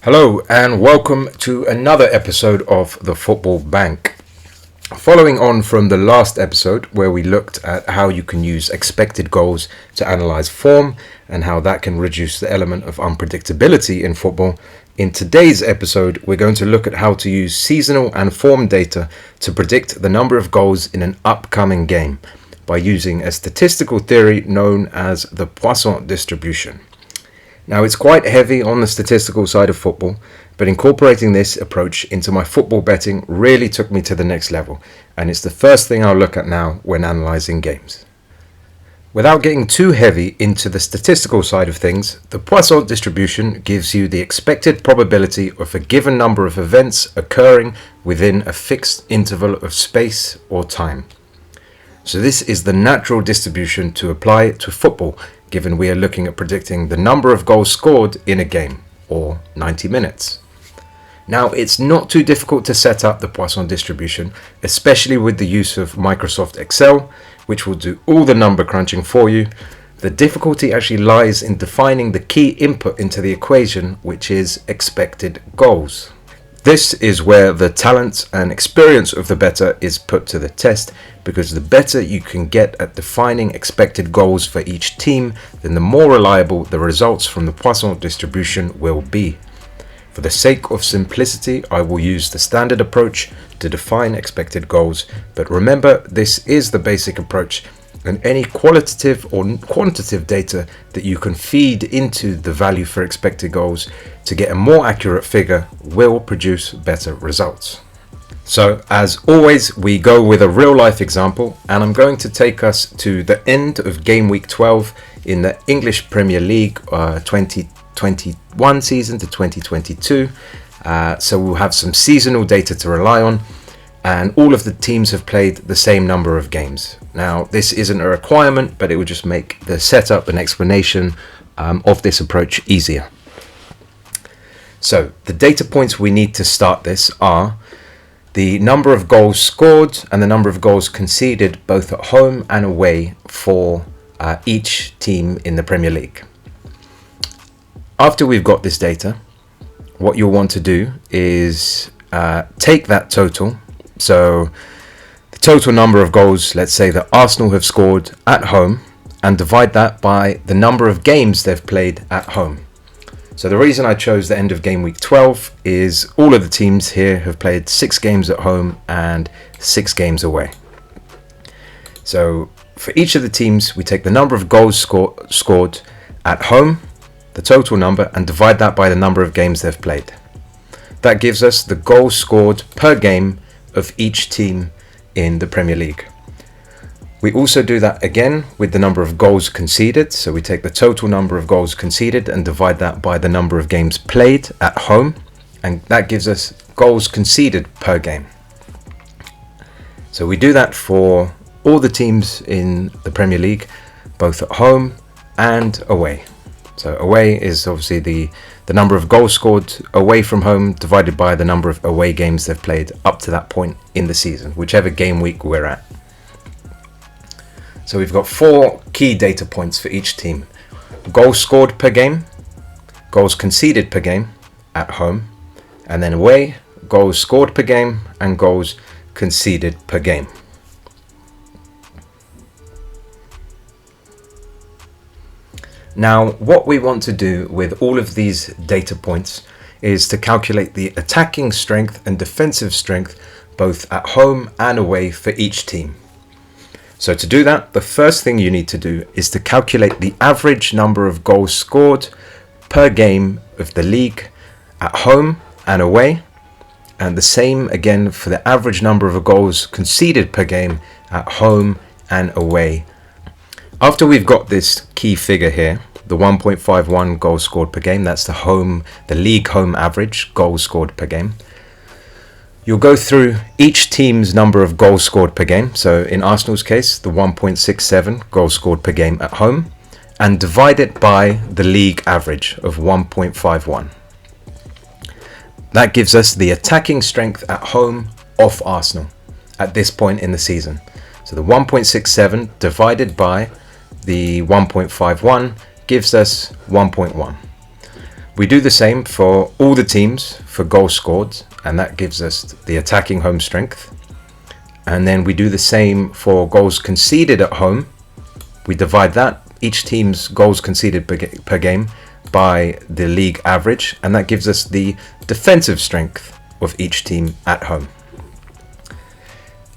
Hello and welcome to another episode of the Football Bank. Following on from the last episode where we looked at how you can use expected goals to analyze form and how that can reduce the element of unpredictability in football, in today's episode we're going to look at how to use seasonal and form data to predict the number of goals in an upcoming game by using a statistical theory known as the Poisson distribution. Now, it's quite heavy on the statistical side of football, but incorporating this approach into my football betting really took me to the next level, and it's the first thing I'll look at now when analysing games. Without getting too heavy into the statistical side of things, the Poisson distribution gives you the expected probability of a given number of events occurring within a fixed interval of space or time. So this is the natural distribution to apply to football, given we are looking at predicting the number of goals scored in a game, or 90 minutes. Now, it's not too difficult to set up the Poisson distribution, especially with the use of Microsoft Excel, which will do all the number crunching for you. The difficulty actually lies in defining the key input into the equation, which is expected goals. This is where the talent and experience of the bettor is put to the test, because the better you can get at defining expected goals for each team, then the more reliable the results from the Poisson distribution will be. For the sake of simplicity, I will use the standard approach to define expected goals, but remember, this is the basic approach, and any qualitative or quantitative data that you can feed into the value for expected goals to get a more accurate figure will produce better results. So, as always, we go with a real life example, and I'm going to take us to the end of game week 12 in the English Premier League 2021 season to 2022. So we'll have some seasonal data to rely on, and all of the teams have played the same number of games. Now, this isn't a requirement, but it will just make the setup and explanation of this approach easier. So the data points we need to start this are the number of goals scored and the number of goals conceded both at home and away for each team in the Premier League. After we've got this data, what you'll want to do is take that total. So the total number of goals, let's say that Arsenal have scored at home, and divide that by the number of games they've played at home. So the reason I chose the end of game week 12 is all of the teams here have played 6 games at home and 6 games away. So for each of the teams, we take the number of goals scored at home, the total number, and divide that by the number of games they've played. That gives us the goals scored per game of each team in the Premier League. We also do that again with the number of goals conceded. So we take the total number of goals conceded and divide that by the number of games played at home, and that gives us goals conceded per game. So we do that for all the teams in the Premier League, both at home and away. So away is obviously the number of goals scored away from home divided by the number of away games they've played up to that point in the season, whichever game week we're at. So we've got 4 key data points for each team: goals scored per game, goals conceded per game at home, and then away, goals scored per game and goals conceded per game. Now, what we want to do with all of these data points is to calculate the attacking strength and defensive strength both at home and away for each team. So to do that, the first thing you need to do is to calculate the average number of goals scored per game of the league at home and away, and the same again for the average number of goals conceded per game at home and away. After we've got this key figure here, the 1.51 goals scored per game, that's the league home average goals scored per game. You'll go through each team's number of goals scored per game, so in Arsenal's case, the 1.67 goals scored per game at home, and divide it by the league average of 1.51. That gives us the attacking strength at home of Arsenal at this point in the season. So the 1.67 divided by the 1.51 gives us 1.1. We do the same for all the teams for goals scored, and that gives us the attacking home strength. And then we do the same for goals conceded at home. We divide that, each team's goals conceded per game, by the league average, and that gives us the defensive strength of each team at home.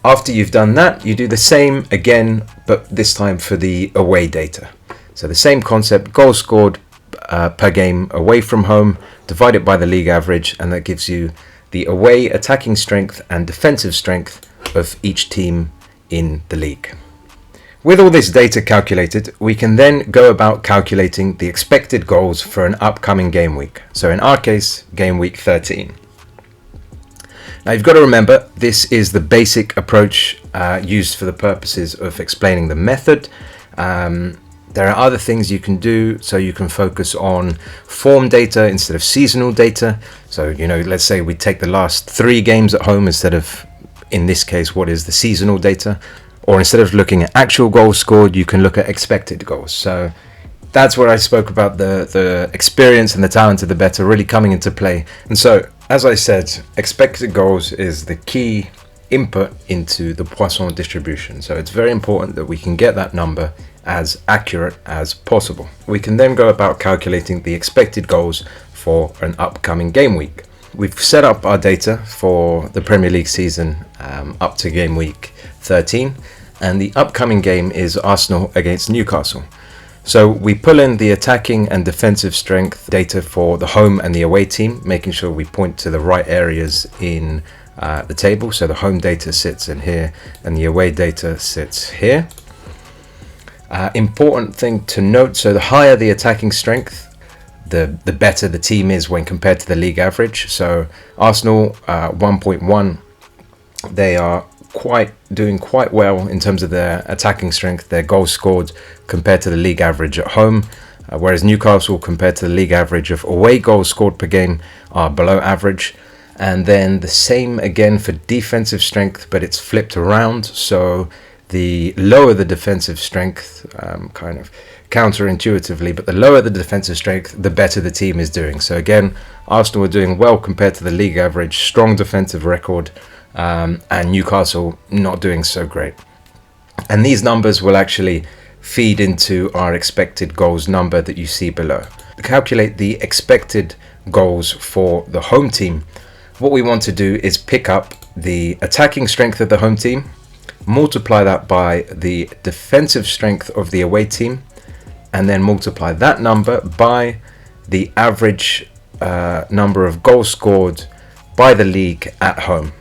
After you've done that, you do the same again, but this time for the away data. So the same concept, goals scored per game away from home, divide it by the league average, and that gives you the away attacking strength and defensive strength of each team in the league. With all this data calculated, we can then go about calculating the expected goals for an upcoming game week. So in our case, game week 13. Now you've got to remember, this is the basic approach used for the purposes of explaining the method. There are other things you can do, so you can focus on form data instead of seasonal data. So, let's say we take the last 3 games at home instead of, in this case, what is the seasonal data. Or instead of looking at actual goals scored, you can look at expected goals. So that's where I spoke about the experience and the talent of the bettor really coming into play. And so, as I said, expected goals is the key input into the Poisson distribution. So it's very important that we can get that number as accurate as possible. We can then go about calculating the expected goals for an upcoming game week. We've set up our data for the Premier League season up to game week 13, and the upcoming game is Arsenal against Newcastle. So we pull in the attacking and defensive strength data for the home and the away team, making sure we point to the right areas in the table. So the home data sits in here and the away data sits here. Important thing to note, so the higher the attacking strength, the better the team is when compared to the league average. So Arsenal 1.1, they are doing quite well in terms of their attacking strength, their goals scored compared to the league average at home, whereas Newcastle compared to the league average of away goals scored per game are below average. And then the same again for defensive strength, but it's flipped around. So the lower the defensive strength, kind of counterintuitively, but the lower the defensive strength, the better the team is doing. So again, Arsenal are doing well compared to the league average, strong defensive record, and Newcastle not doing so great. And these numbers will actually feed into our expected goals number that you see below. To calculate the expected goals for the home team, what we want to do is pick up the attacking strength of the home team, multiply that by the defensive strength of the away team, and then multiply that number by the average number of goals scored by the league at home.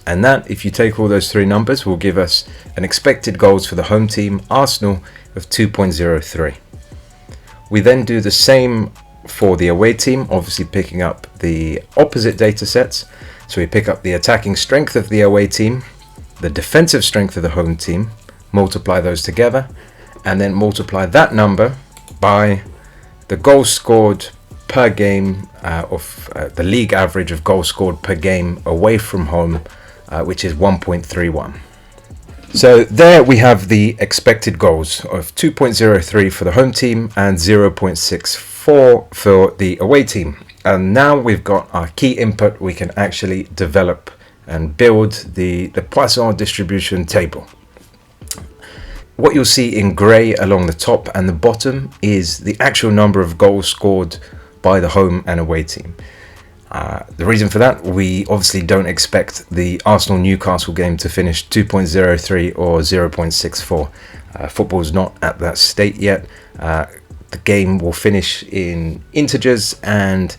And that, if you take all those 3 numbers, will give us an expected goals for the home team, Arsenal, of 2.03. We then do the same for the away team, obviously picking up the opposite data sets. So we pick up the attacking strength of the away team, the defensive strength of the home team, multiply those together, and then multiply that number by the goals scored per game of the league average of goals scored per game away from home, which is 1.31. So there we have the expected goals of 2.03 for the home team and 0.64 for the away team. And now we've got our key input, we can actually develop and build the Poisson distribution table. What you'll see in grey along the top and the bottom is the actual number of goals scored by the home and away team. The reason for that, we obviously don't expect the Arsenal-Newcastle game to finish 2.03 or 0.64. Football's not at that state yet. The game will finish in integers, and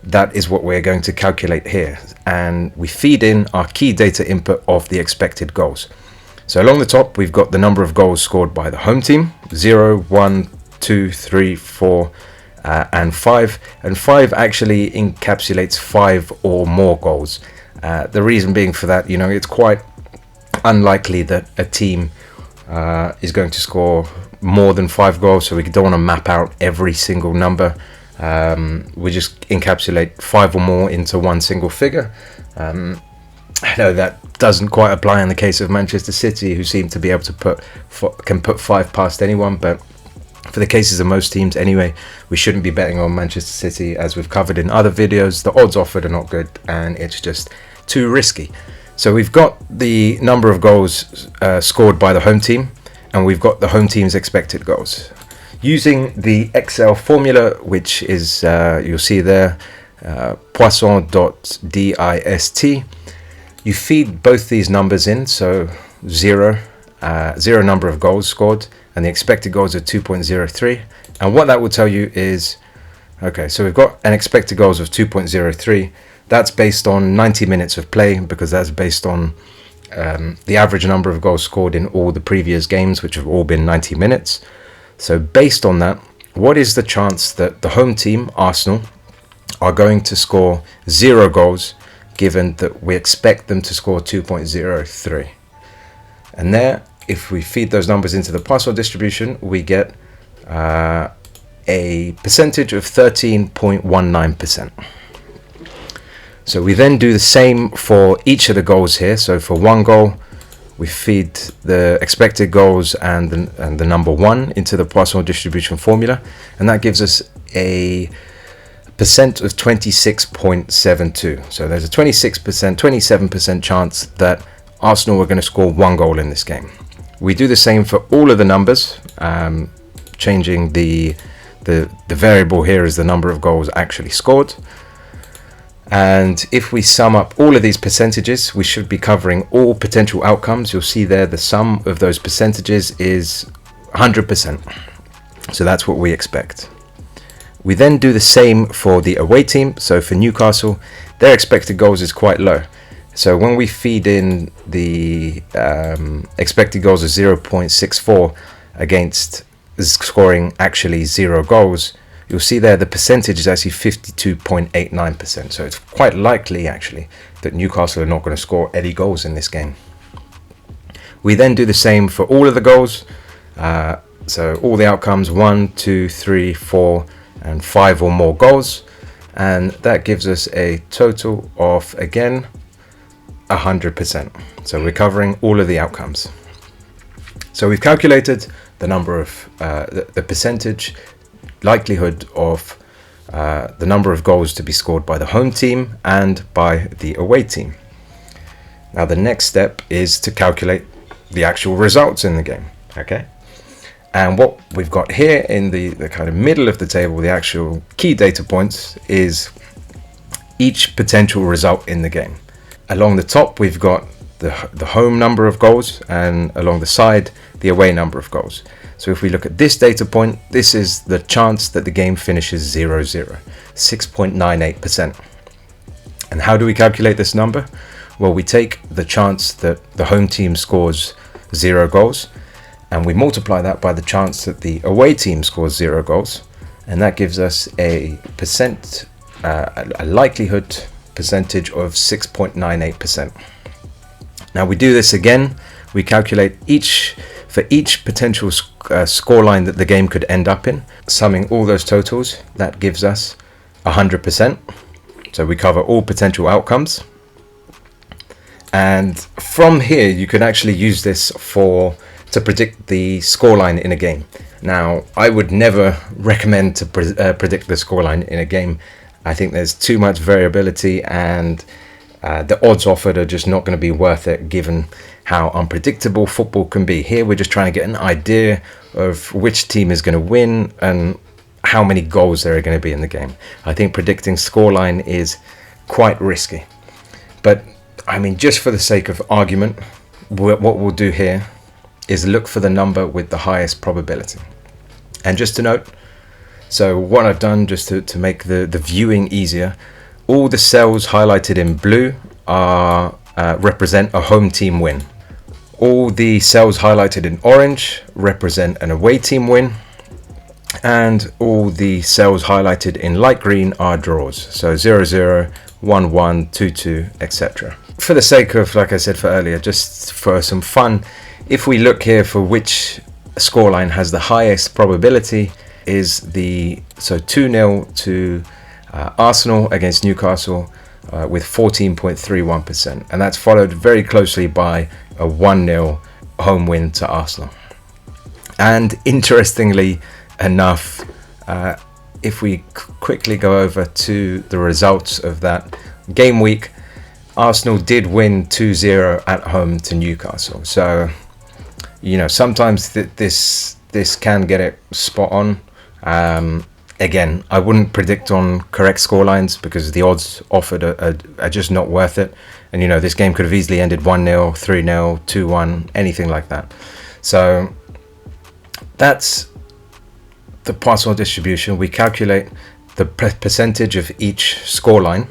that is what we're going to calculate here. And we feed in our key data input of the expected goals. So along the top, we've got the number of goals scored by the home team, 0, 1, 2, 3, 4, and 5. And 5 actually encapsulates 5 or more goals. The reason being for that, it's quite unlikely that a team is going to score more than 5 goals, so we don't want to map out every single number. We just encapsulate 5 or more into one single figure. I know that doesn't quite apply in the case of Manchester City, who seem to be able to can put 5 past anyone, but For the cases of most teams anyway, we shouldn't be betting on Manchester City, as we've covered in other videos. The odds offered are not good and it's just too risky. So we've got the number of goals scored by the home team, and we've got the home team's expected goals. Using the Excel formula, which is, you'll see there, Poisson.dist, you feed both these numbers in, so zero number of goals scored, and the expected goals are 2.03. And what that will tell you is, okay, so we've got an expected goals of 2.03. That's based on 90 minutes of play, because that's based on the average number of goals scored in all the previous games, which have all been 90 minutes. So based on that, what is the chance that the home team, Arsenal, are going to score 0 goals, given that we expect them to score 2.03? And there, if we feed those numbers into the Poisson distribution, we get a percentage of 13.19%. So we then do the same for each of the goals here. So for one goal, we feed the expected goals and the number 1 into the Poisson distribution formula, and that gives us a percent of 26.72. So there's a 27% chance that Arsenal are going to score 1 goal in this game. We do the same for all of the numbers, changing the variable here is the number of goals actually scored. And if we sum up all of these percentages, we should be covering all potential outcomes. You'll see there the sum of those percentages is 100%. So that's what we expect. We then do the same for the away team. So for Newcastle, their expected goals is quite low. So when we feed in the expected goals of 0.64 against scoring actually 0 goals, you'll see there the percentage is actually 52.89%. So it's quite likely actually that Newcastle are not going to score any goals in this game. We then do the same for all of the goals. So all the outcomes, 1, 2, 3, 4 and 5 or more goals. And that gives us a total of, again, 100%. So we're covering all of the outcomes. So we've calculated the number of the percentage likelihood of the number of goals to be scored by the home team and by the away team. Now the next step is to calculate the actual results in the game. Okay, and what we've got here in the kind of middle of the table, the actual key data points, is each potential result in the game. Along the top we've got the home number of goals, and along the side the away number of goals. So if we look at this data point, this is the chance that the game finishes 0-0, 6.98%. And how do we calculate this number? Well, we take the chance that the home team scores 0 goals, and we multiply that by the chance that the away team scores 0 goals, and that gives us a likelihood percentage of 6.98%. Now we do this again. We calculate for each potential scoreline that the game could end up in, summing all those totals. That gives us 100%. So we cover all potential outcomes. And from here, you can actually use this to predict the scoreline in a game. Now, I would never recommend to predict the scoreline in a game. I think there's too much variability, and the odds offered are just not going to be worth it, given how unpredictable football can be. Here we're just trying to get an idea of which team is going to win and how many goals there are going to be in the game. I think predicting scoreline is quite risky. But I mean, just for the sake of argument, what we'll do here is look for the number with the highest probability. And just to note, so what I've done just to make the viewing easier, all the cells highlighted in blue represent a home team win. All the cells highlighted in orange represent an away team win, and all the cells highlighted in light green are draws. So 0-0, 1-1, 2-2, etc. For the sake of, like I said for earlier, just for some fun, if we look here for which scoreline has the highest probability, is 2-0 to Arsenal against Newcastle with 14.31%, and that's followed very closely by a 1-0 home win to Arsenal. And interestingly, enough. If we quickly go over to the results of that game week, Arsenal did win 2-0 at home to Newcastle. So, sometimes this can get it spot on. Again, I wouldn't predict on correct scorelines because the odds offered are just not worth it. And, this game could have easily ended 1-0, 3-0, 2-1, anything like that. So that's the Poisson distribution. We calculate the percentage of each scoreline.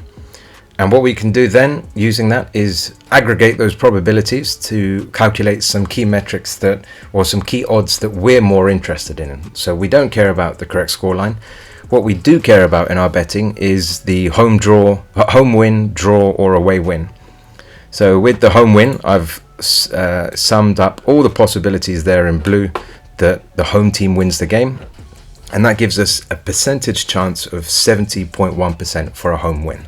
And what we can do then using that is aggregate those probabilities to calculate some key metrics or some key odds that we're more interested in. So we don't care about the correct scoreline. What we do care about in our betting is the home win, draw, or away win. So with the home win, I've summed up all the possibilities there in blue that the home team wins the game. And that gives us a percentage chance of 70.1% for a home win.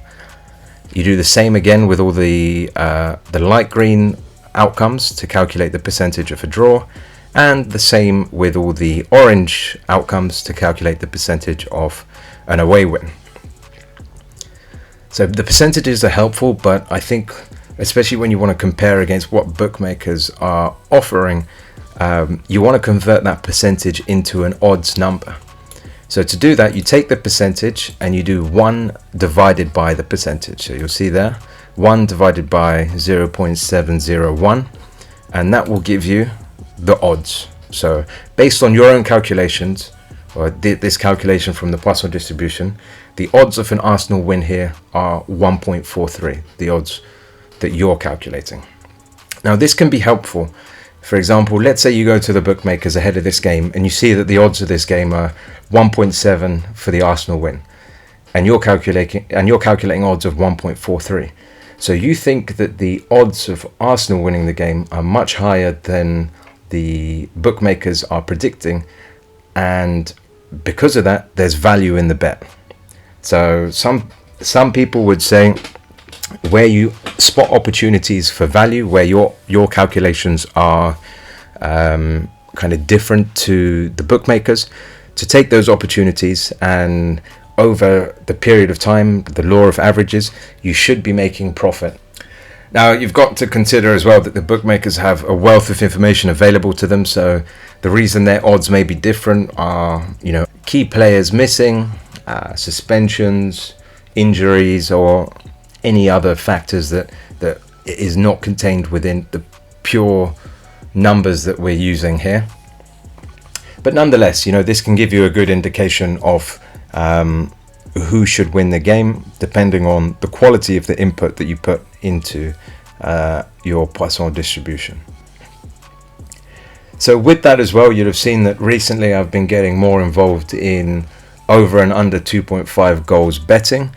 You do the same again with all the light green outcomes to calculate the percentage of a draw, and the same with all the orange outcomes to calculate the percentage of an away win. So the percentages are helpful, but I think especially when you want to compare against what bookmakers are offering, you want to convert that percentage into an odds number. So to do that, you take the percentage and you do 1 divided by the percentage. So you'll see there, 1 divided by 0.701, and that will give you the odds. So based on your own calculations, or this calculation from the Poisson distribution, the odds of an Arsenal win here are 1.43, the odds that you're calculating. Now this can be helpful. For example, let's say you go to the bookmakers ahead of this game and you see that the odds of this game are 1.7 for the Arsenal win, and you're calculating odds of 1.43. So you think that the odds of Arsenal winning the game are much higher than the bookmakers are predicting, and because of that, there's value in the bet. So some people would say, where you spot opportunities for value, where your calculations are kind of different to the bookmakers, to take those opportunities, and over the period of time, the law of averages, you should be making profit. Now you've got to consider as well that the bookmakers have a wealth of information available to them, so the reason their odds may be different are key players missing, suspensions, injuries, or any other factors that is not contained within the pure numbers that we're using here. But nonetheless, this can give you a good indication of who should win the game, depending on the quality of the input that you put into your Poisson distribution. So with that as well, you'd have seen that recently I've been getting more involved in over and under 2.5 goals betting.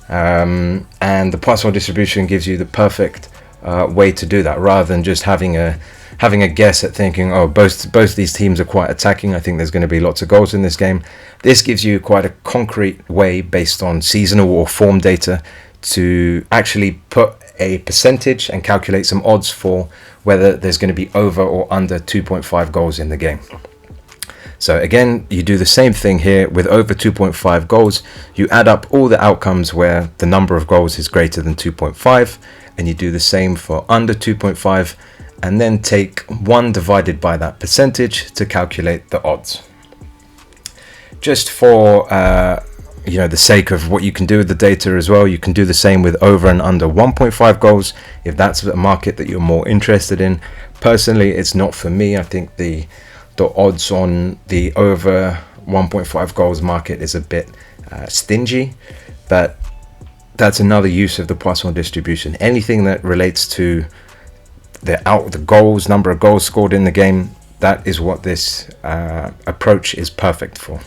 And the Poisson distribution gives you the perfect way to do that, rather than just having a guess at thinking, both these teams are quite attacking, I think there's going to be lots of goals in this game. This gives you quite a concrete way, based on seasonal or form data, to actually put a percentage and calculate some odds for whether there's going to be over or under 2.5 goals in the game. So again, you do the same thing here with over 2.5 goals. You add up all the outcomes where the number of goals is greater than 2.5, and you do the same for under 2.5, and then take 1 divided by that percentage to calculate the odds. Just for the sake of what you can do with the data as well, you can do the same with over and under 1.5 goals if that's a market that you're more interested in. Personally, it's not for me. I think the odds on the over 1.5 goals market is a bit stingy, but that's another use of the Poisson distribution. Anything that relates to the goals, number of goals scored in the game, that is what this approach is perfect for.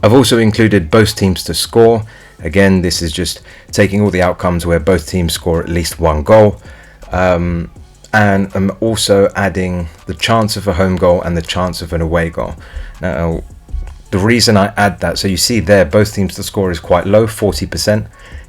I've also included both teams to score. Again, this is just taking all the outcomes where both teams score at least 1 goal. And I'm also adding the chance of a home goal and the chance of an away goal. Now, the reason I add that, so you see there, both teams to score is quite low, 40%.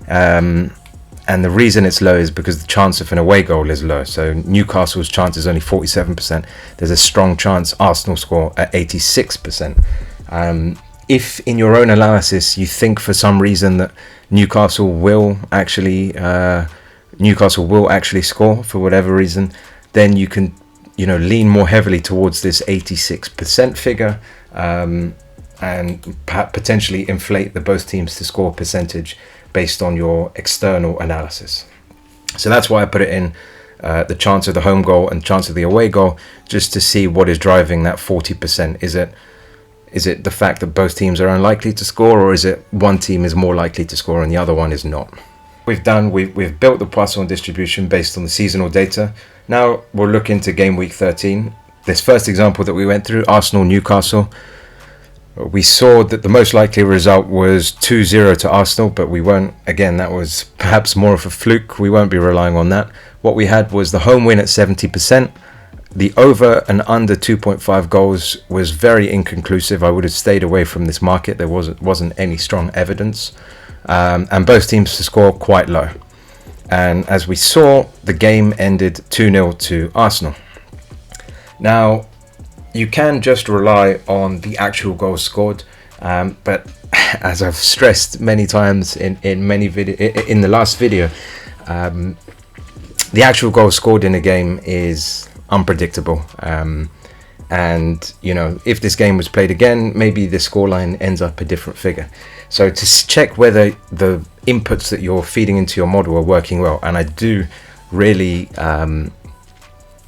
And the reason it's low is because the chance of an away goal is low. So Newcastle's chance is only 47%. There's a strong chance Arsenal score at 86%. If in your own analysis you think for some reason that Newcastle will actually score for whatever reason, then you can lean more heavily towards this 86% figure, and potentially inflate the both teams to score percentage based on your external analysis. So that's why I put it in the chance of the home goal and chance of the away goal, just to see what is driving that 40%. Is it the fact that both teams are unlikely to score, or is it one team is more likely to score and the other one is not? We've built the Poisson distribution based on the seasonal data. Now we'll look into game week 13. This first example that we went through, Arsenal-Newcastle, we saw that the most likely result was 2-0 to Arsenal, but we won't, again, that was perhaps more of a fluke. We won't be relying on that. What we had was the home win at 70%. The over and under 2.5 goals was very inconclusive. I would have stayed away from this market. There wasn't any strong evidence. And both teams to score quite low. And as we saw, the game ended 2-0 to Arsenal. Now, you can just rely on the actual goals scored, but as I've stressed many times in the last video, the actual goals scored in a game is unpredictable. And if this game was played again, maybe the scoreline ends up a different figure. So to check whether the inputs that you're feeding into your model are working well, and I do really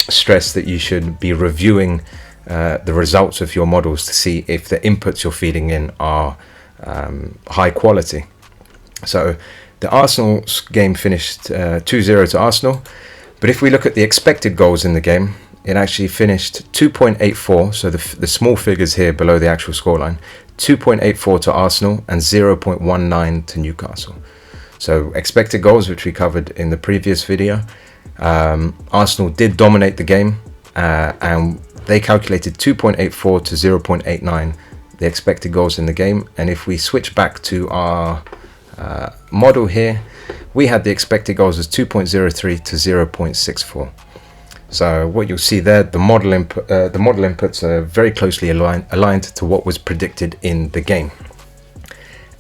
stress that you should be reviewing the results of your models to see if the inputs you're feeding in are high quality. So the Arsenal game finished 2-0 to Arsenal, but if we look at the expected goals in the game, it actually finished 2.84, so the small figures here below the actual scoreline, 2.84 to Arsenal and 0.19 to Newcastle. So expected goals, which we covered in the previous video, Arsenal did dominate the game, and they calculated 2.84 to 0.89, the expected goals in the game. And if we switch back to our model here, we had the expected goals as 2.03 to 0.64. So what you'll see there, the model inputs are very closely aligned to what was predicted in the game.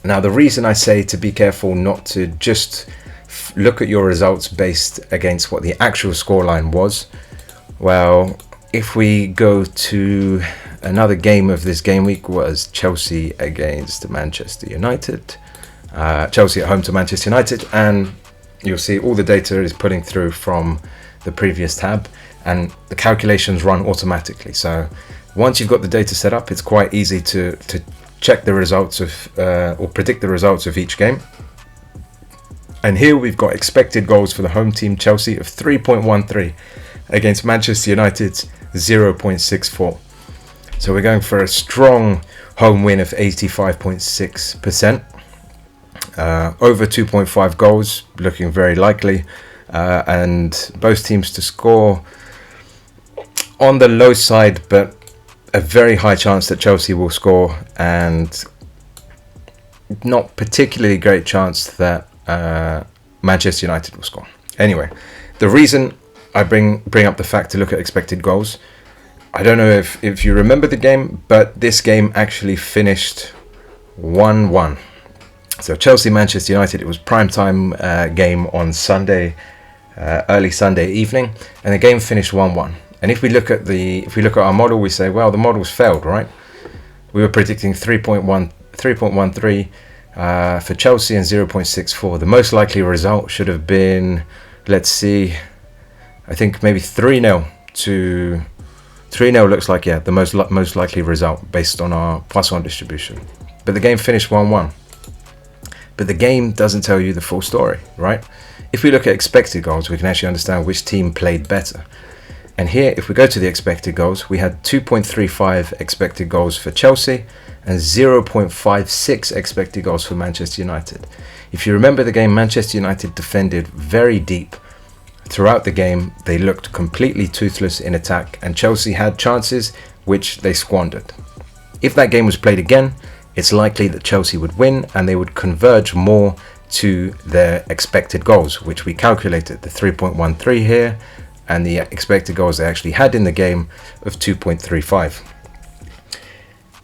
Now, the reason I say to be careful not to just look at your results based against what the actual scoreline was, well, if we go to another game of this game week, was Chelsea against Manchester United. Chelsea at home to Manchester United, and you'll see all the data is putting through from the previous tab, and the calculations run automatically. So once you've got the data set up, it's quite easy to check the results of or predict the results of each game. And here we've got expected goals for the home team Chelsea of 3.13 against Manchester United's 0.64. So we're going for a strong home win of 85.6%. Over 2.5 goals looking very likely, and both teams to score on the low side, but a very high chance that Chelsea will score, and not particularly great chance that Manchester United will score. Anyway, the reason I bring up the fact to look at expected goals, I don't know if you remember the game, but this game actually finished 1-1. So Chelsea-Manchester United, it was prime time game on Sunday, early Sunday evening, and the game finished 1-1. And if we look at our model, we say, well, the model's failed, right? We were predicting 3.13 for Chelsea and 0.64. The most likely result should have been, let's see, I think maybe 3-0 to 3-0 looks like, yeah, the most likely result based on our Poisson distribution. But the game finished 1-1. But the game doesn't tell you the full story, right? If we look at expected goals, we can actually understand which team played better. And here, if we go to the expected goals, we had 2.35 expected goals for Chelsea and 0.56 expected goals for Manchester United. If you remember the game, Manchester United defended very deep. Throughout the game, they looked completely toothless in attack, and Chelsea had chances which they squandered. If that game was played again, it's likely that Chelsea would win and they would converge more to their expected goals, which we calculated, the 3.13 here, and the expected goals they actually had in the game of 2.35.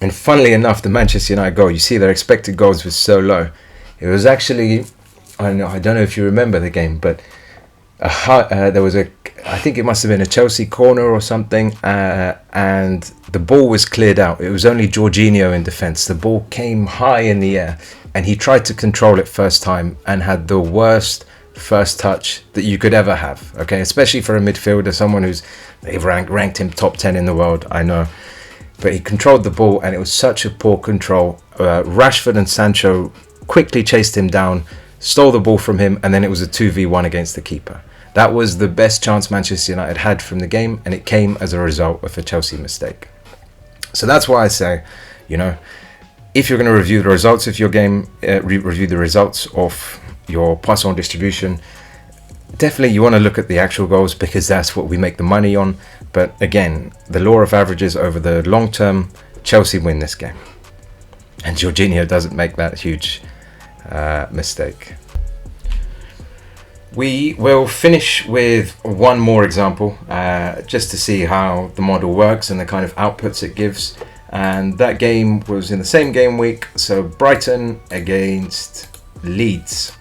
And funnily enough, the Manchester United goal, you see their expected goals was so low. It was actually, I don't know if you remember the game, but there was I think it must have been a Chelsea corner or something, and the ball was cleared out. It was only Jorginho in defence. The ball came high in the air, and he tried to control it first time and had the worst first touch that you could ever have. Okay, especially for a midfielder, someone they've ranked him top 10 in the world, I know. But he controlled the ball, and it was such a poor control. Rashford and Sancho quickly chased him down, stole the ball from him, and then it was a 2v1 against the keeper. That was the best chance Manchester United had from the game, and it came as a result of a Chelsea mistake. So that's why I say, if you're going to review the results of your game, review the results of your Poisson distribution, definitely you want to look at the actual goals, because that's what we make the money on. But again, the law of averages over the long term, Chelsea win this game. And Jorginho doesn't make that huge mistake. We will finish with one more example, just to see how the model works and the kind of outputs it gives. And that game was in the same game week, so Brighton against Leeds.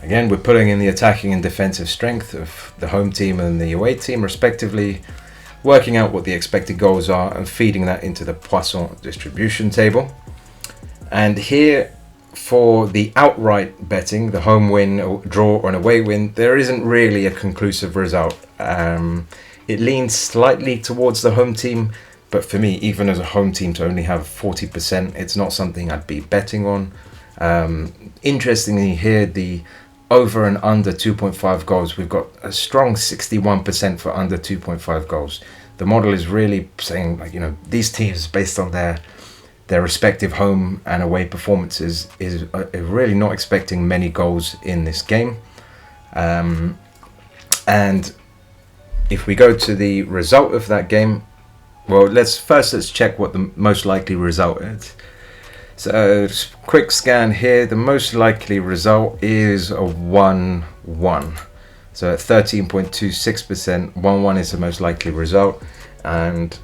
Again, we're putting in the attacking and defensive strength of the home team and the away team, respectively, working out what the expected goals are and feeding that into the Poisson distribution table. And here, for the outright betting, the home win, draw, or an away win, there isn't really a conclusive result. It leans slightly towards the home team, but for me, even as a home team, to only have 40%, it's not something I'd be betting on. Interestingly, here, the over and under 2.5 goals, we've got a strong 61% for under 2.5 goals. The model is really saying, these teams, based on their respective home and away performances, is really not expecting many goals in this game. And if we go to the result of that game, well, let's check what the most likely result is. So, quick scan here. The most likely result is a 1-1. So at 13.26%, 1-1 is the most likely result. And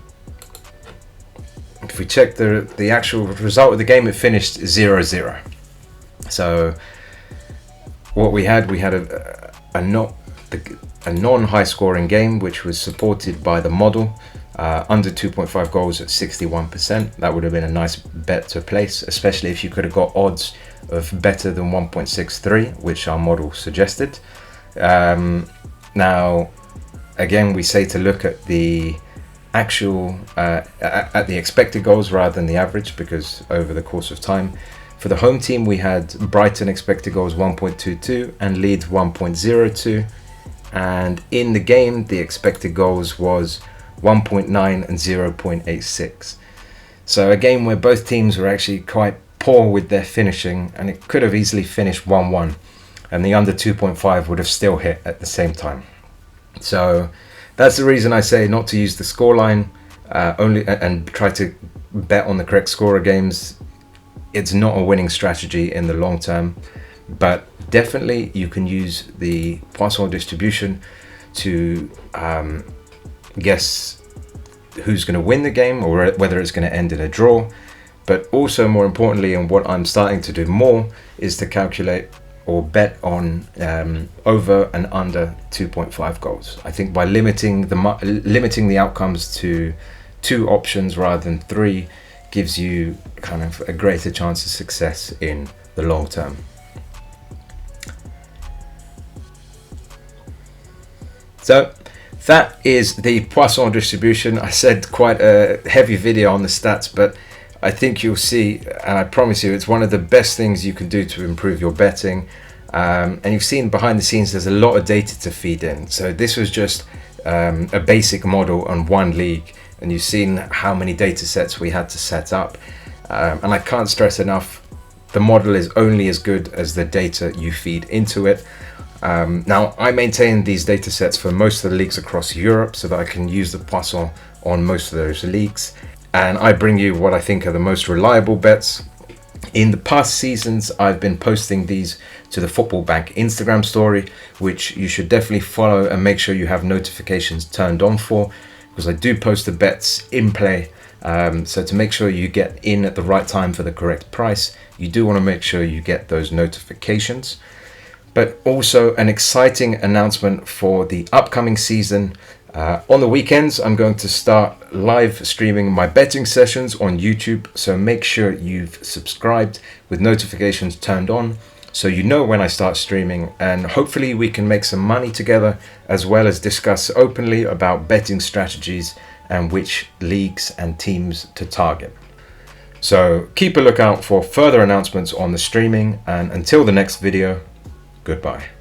if we check the actual result of the game, it finished 0-0. So what we had a non-high scoring game, which was supported by the model. Under 2.5 goals at 61%. That would have been a nice bet to place, especially if you could have got odds of better than 1.63, which our model suggested. Now, again, we say to look at the actual at the expected goals rather than the average, because over the course of time, for the home team, we had Brighton expected goals 1.22 and Leeds 1.02, and in the game, the expected goals was 1.9 and 0.86. So a game where both teams were actually quite poor with their finishing, and it could have easily finished 1-1, and the under 2.5 would have still hit at the same time. So that's the reason I say not to use the scoreline only and try to bet on the correct scorer games. It's not a winning strategy in the long term, but definitely you can use the Poisson distribution to guess who's going to win the game or whether it's going to end in a draw. But also, more importantly, and what I'm starting to do more, is to calculate or bet on over and under 2.5 goals. I think by limiting the outcomes to 2 options rather than 3 gives you kind of a greater chance of success in the long term. So that is the Poisson distribution. I said quite a heavy video on the stats, but I think you'll see, and I promise you, it's one of the best things you can do to improve your betting. And you've seen behind the scenes, there's a lot of data to feed in. So this was just a basic model on one league, and you've seen how many data sets we had to set up. And I can't stress enough, the model is only as good as the data you feed into it. Now, I maintain these data sets for most of the leagues across Europe so that I can use the Poisson on most of those leagues. And I bring you what I think are the most reliable bets. In the past seasons, I've been posting these to the Football Bank Instagram story, which you should definitely follow and make sure you have notifications turned on for, because I do post the bets in play So to make sure you get in at the right time for the correct price, you do want to make sure you get those notifications. But also an exciting announcement for the upcoming season. On the weekends, I'm going to start live streaming my betting sessions on YouTube. So make sure you've subscribed with notifications turned on, so you know when I start streaming, and hopefully we can make some money together, as well as discuss openly about betting strategies and which leagues and teams to target. So keep a lookout for further announcements on the streaming, and until the next video, goodbye.